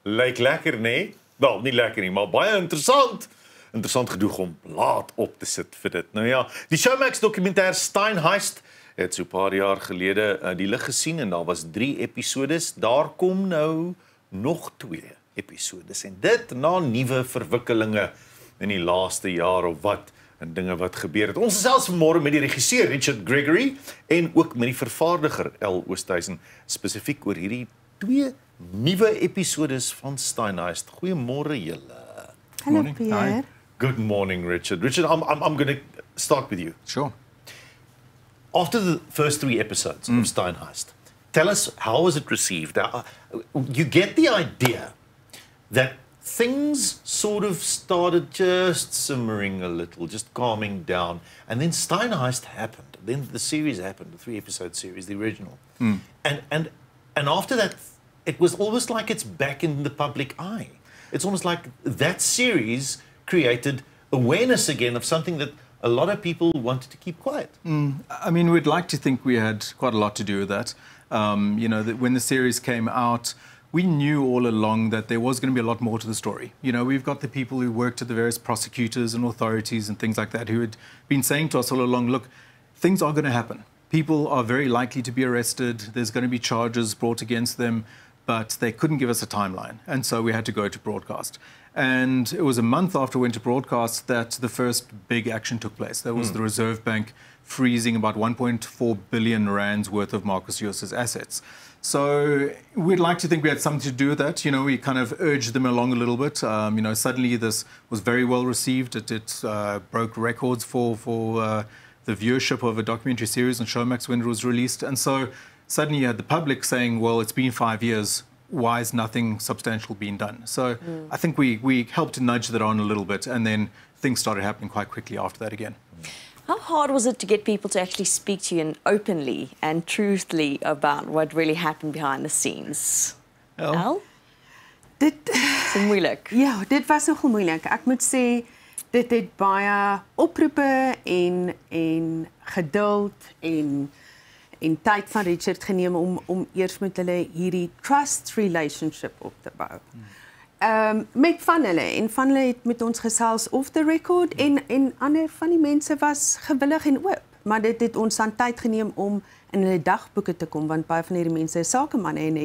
Lyk lekker, nee? Wel, nie lekker nie, maar baie interessant. Interessant genoeg om laat op te sit vir dit. Nou ja, die Showmax dokumentêr Steinheist het so 'n paar jaar gelede die lig gesien en daar was 3 episodes. Daar kom nou nog 2 episodes en dit na nuwe verwikkelinge in die laaste jaar of wat en dinge wat gebeur het. Ons is selfs vanmôre met die regisseur Richard Gregory en ook met die vervaardiger El Oosthuizen spesifiek oor hierdie 2 nuwe episodes van Steinheist. Goeiemôre julle. Hallo Pierre. Good morning, Richard. Richard, I'm going to start with you. Sure. After the first 3 episodes of Steinheist, tell us, how was it received? You get the idea that things sort of started just simmering a little, just calming down, and then Steinheist happened. Then the series happened, the 3-episode series, the original. And after that, it was almost like it's back in the public eye. It's almost like that series created awareness again of something that a lot of people wanted to keep quiet. I mean, we'd like to think we had quite a lot to do with that. You know, that when the series came out, we knew all along that there was going to be a lot more to the story. You know, we've got the people who worked at the various prosecutors and authorities and things like that who had been saying to us all along, look, things are going to happen. People are very likely to be arrested. There's going to be charges brought against them, but they couldn't give us a timeline. And so we had to go to broadcast. And it was a month after we went to broadcast that the first big action took place. There was the Reserve Bank freezing about 1.4 billion rands worth of Marcus Joos's assets. So we'd like to think we had something to do with that. You know, we kind of urged them along a little bit. You know, suddenly this was very well received. It broke records for the viewership of a documentary series on Showmax when it was released. And so suddenly you had the public saying, well, it's been 5 years. Why is nothing substantial being done? So I think we helped to nudge that on a little bit, and then things started happening quite quickly after that again. How hard was it to get people to actually speak to you openly and truthfully about what really happened behind the scenes? El? Dit So moeilik. ja, dit was nogal moeilik. Ek moet sê dit het baie oproepe en geduld en tyd van Richard geneem om eers met hulle hierdie trust relationship op te bou. Met van hulle het met ons gesels off the record en ander van die mense was gewillig en oop, maar dit het ons aan tyd geneem om in hulle dagboeke te kom want baie van hierdie mense is sakemanne en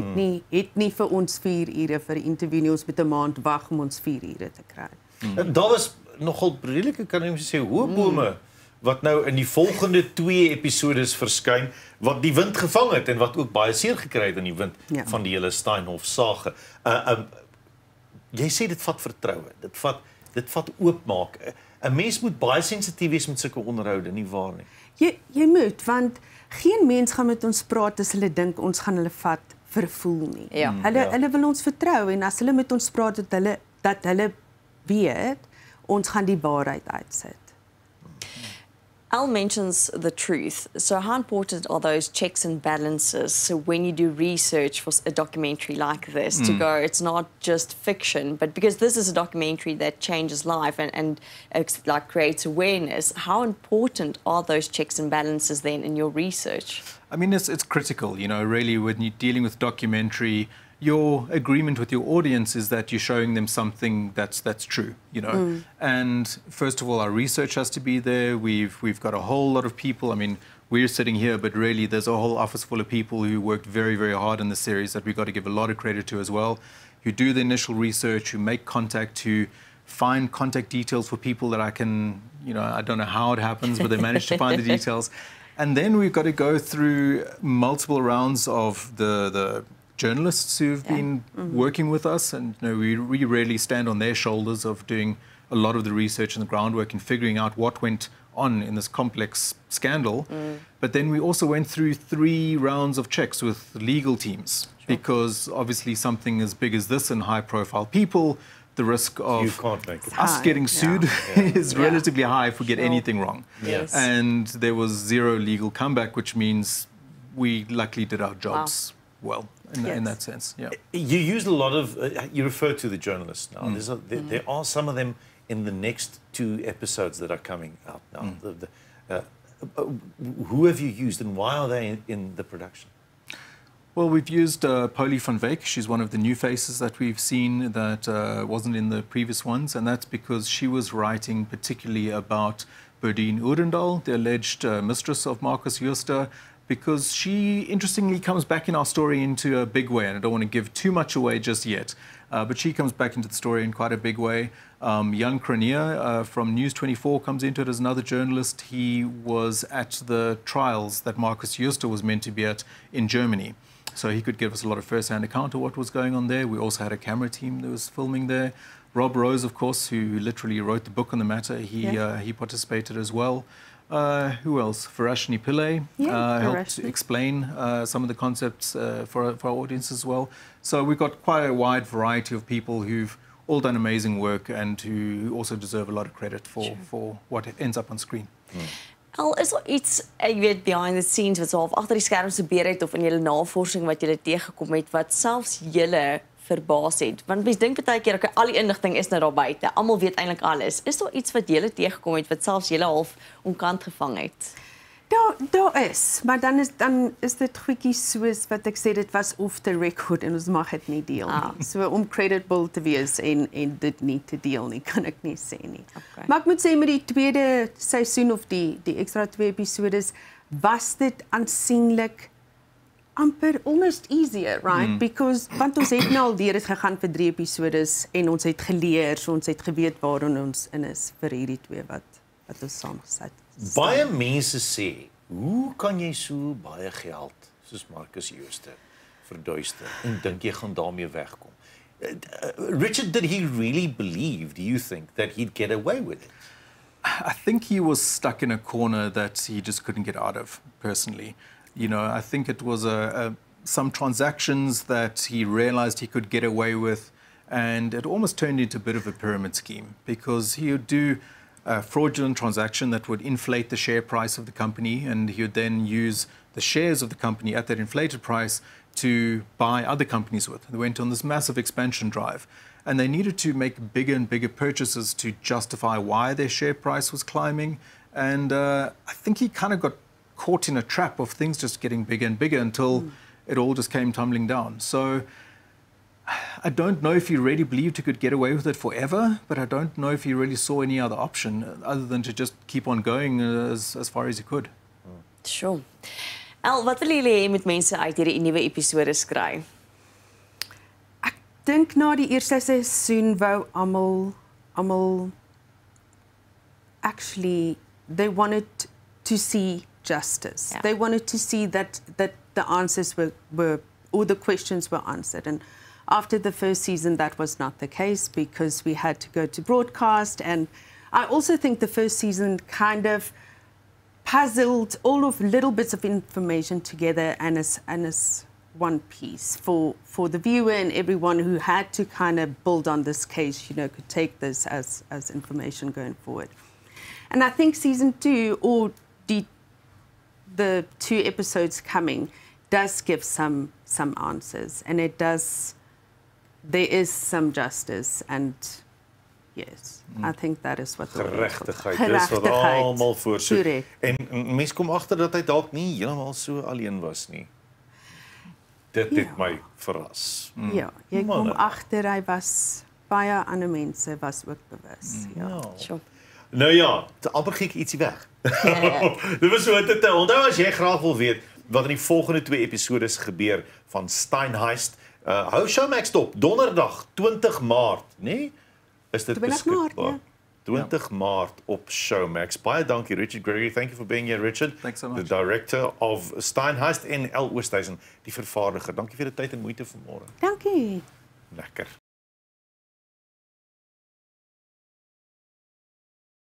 het nie vir ons 4 ure vir 'n interview nie, ons moet 'n maand wag om ons 4 ure te kry. Daar was nogal redelike, kan ek sê, hoë bome wat nou in die volgende 2 episodes verskyn, wat die wind gevang het en wat ook baie seer gekry het in die wind van die hele Steinhoff sage. Jy sê dit vat vertroue, dit vat oopmaak. 'n Mens moet baie sensitief wees met sulke onderhoude, nie waar nie? Jy moet, want geen mens gaan met ons praat as hulle dink ons gaan hulle vat vir 'n fool nie. Ja. Hulle wil ons vertrou en as hulle met ons praat dat hulle weet ons gaan die waarheid uitsit. Al mentions the truth. So how important are those checks and balances? So when you do research for a documentary like this, to go, it's not just fiction, but because this is a documentary that changes life and like creates awareness, how important are those checks and balances then in your research? I mean, it's critical, you know, really, when you're dealing with documentary, your agreement with your audience is that you're showing them something that's true, you know. And first of all, our research has to be there. We've got a whole lot of people. I mean, we're sitting here, but really there's a whole office full of people who worked very, very hard in the series that we've got to give a lot of credit to as well, who do the initial research, who make contact, who find contact details for people that I can, you know, I don't know how it happens, but they manage to find the details. And then we've got to go through multiple rounds of the journalists who've been working with us, and you know, we really stand on their shoulders of doing a lot of the research and the groundwork and figuring out what went on in this complex scandal. But then we also went through 3 rounds of checks with legal teams, because obviously something as big as this and high-profile people, the risk of us getting sued is relatively high if we get anything wrong. Yes. And there was 0 legal comeback, which means we luckily did our jobs well in that sense. Yeah. You used a lot of, you refer to the journalists now. There are some of them in the next 2 episodes that are coming out now. Who have you used and why are they in the production? Well, we've used Polly van Wyk. She's one of the new faces that we've seen that wasn't in the previous ones, and that's because she was writing particularly about Berdine Oudendal, the alleged mistress of Marcus Jooste, because she interestingly comes back in our story into a big way, and I don't want to give too much away just yet, but she comes back into the story in quite a big way. Jan Cronje from News 24 comes into it as another journalist. He was at the trials that Marcus Jooste was meant to be at in Germany. So he could give us a lot of first-hand account of what was going on there. We also had a camera team that was filming there. Rob Rose, of course, who literally wrote the book on the matter, he participated as well. Who else? Farashni Pillay helped explain some of the concepts for our audience as well. So we've got quite a wide variety of people who've all done amazing work and who also deserve a lot of credit for what ends up on screen. Al, is daar iets, jy weet, behind the scenes wat so half agter die skerms gebeur het of in julle navorsing wat julle teëgekom het wat selfs julle verbaas het? Want mens dink baie keer okay, al die inligting is nou daar buite. Almal weet eintlik alles. Is daar iets wat julle teëgekom het wat selfs julle half onkant gevang het? Daar is, maar dan is dit goedjies soos wat ek sê, dit was off the record en ons mag dit nie deel nie. So om credible te wees en dit nie te deel nie, kan ek nie sê nie. Okay. Maar ek moet sê met die tweede seisoen of die extra 2 episodes, was dit aansienlik amper almost easier, right? Because want ons het nou al deur dit gegaan vir 3 episodes en ons het geleer, so ons het geweet waarin ons in is vir hierdie 2 wat ons saamgesit. Baie mense sê, hoe kan jy so baie geld soos Marcus Jooste verduister en dink jy gaan daarmee wegkom? Richard, did he really believe, do you think, that he'd get away with it? I think he was stuck in a corner that he just couldn't get out of, personally. You know, I think it was some transactions that he realized he could get away with, and it almost turned into a bit of a pyramid scheme because he would do a fraudulent transaction that would inflate the share price of the company, and he would then use the shares of the company at that inflated price to buy other companies with. They went on this massive expansion drive, and they needed to make bigger and bigger purchases to justify why their share price was climbing. And I think he kind of got caught in a trap of things just getting bigger and bigger until it all just came tumbling down. So I don't know if he really believed he could get away with it forever, but I don't know if he really saw any other option other than to just keep on going as far as he could. Sure. Al, wat wil julle hê met mense uit hierdie nuwe episode skry? Ek dink na die eerste seisoen wou almal actually they wanted to see justice. Yeah. They wanted to see that the answers were or the questions were answered. And after the first season, that was not the case because we had to go to broadcast. And I also think the first season kind of puzzled all of little bits of information together and as one piece for the viewer and everyone who had to kind of build on this case, you know, could take this as information going forward. And I think season 2 or the 2 episodes coming does give some answers, and there is some justice, and yes, I think that is what Geregtigheid, dis wat almal voorsoek. En mense kom agter dat hy dalk nie heeltemal so alleen was nie. Dit het my verras. Ja, jy kom agter hy was baie ander mense was ook bewus. Ja. Sure. Nou ja, amper gee ek ietsie weg. Dit was so dit. Onthou as jy graag wil weet wat in die volgende 2 episodes gebeur van Steinheist, hou Showmax dop, donderdag 20 Maart, nee? Is dit 20 Maart, ja. 20 Maart op Showmax. Baie dankie Richard Gregory. Thank you for being here, Richard. Thanks so much. The director of Steinheist en El Oosthuizen, die vervaardiger. Dankie vir die tyd en moeite vanmôre. Dankie. Lekker.